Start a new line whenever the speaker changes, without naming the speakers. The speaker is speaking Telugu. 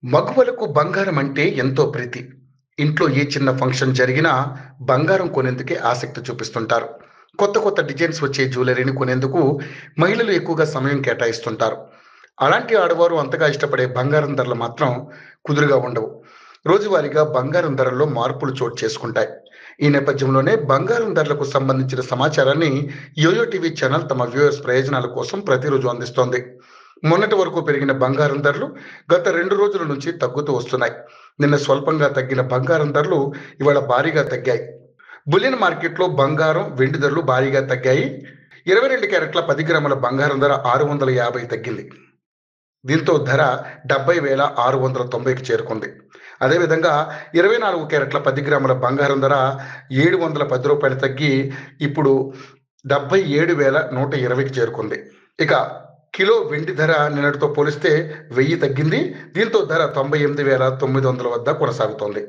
మగువలకు బంగారం అంటే ఎంతో ప్రీతి. ఇంట్లో ఏ చిన్న ఫంక్షన్ జరిగినా బంగారం కొనేందుకే ఆసక్తి చూపిస్తుంటారు. కొత్త కొత్త డిజైన్స్ వచ్చే జ్యువెలరీని కొనేందుకు మహిళలు ఎక్కువగా సమయం కేటాయిస్తుంటారు. అలాంటి ఆడవారు అంతగా ఇష్టపడే బంగారం ధరలు మాత్రం కుదురుగా ఉండవు. రోజువారీగా బంగారం ధరల్లో మార్పులు చోటు చేసుకుంటాయి. ఈ నేపథ్యంలోనే బంగారం ధరలకు సంబంధించిన సమాచారాన్ని యోయో టీవీ ఛానల్ తమ వ్యూవర్స్ ప్రయోజనాల కోసం ప్రతిరోజు అందిస్తోంది. మొన్నటి వరకు పెరిగిన బంగారం ధరలు గత 2 రోజుల నుంచి తగ్గుతూ వస్తున్నాయి. నిన్న స్వల్పంగా తగ్గిన బంగారం ధరలు ఇవాళ భారీగా తగ్గాయి. బులియన్ మార్కెట్‌లో బంగారం, వెండి ధరలు భారీగా తగ్గాయి. 22 క్యారెట్ల 10 గ్రాముల బంగారం ధర 650 తగ్గింది. దీంతో ధర 70,690కి చేరుకుంది. అదేవిధంగా 24 క్యారెట్ల 10 గ్రాముల బంగారం ధర రూ. 710 తగ్గి ఇప్పుడు 77,120కి చేరుకుంది. ఇక కిలో వెండి ధర నిన్నటితో పోలిస్తే 1000 తగ్గింది. దీంతో ధర 98,900 వద్ద కొనసాగుతోంది.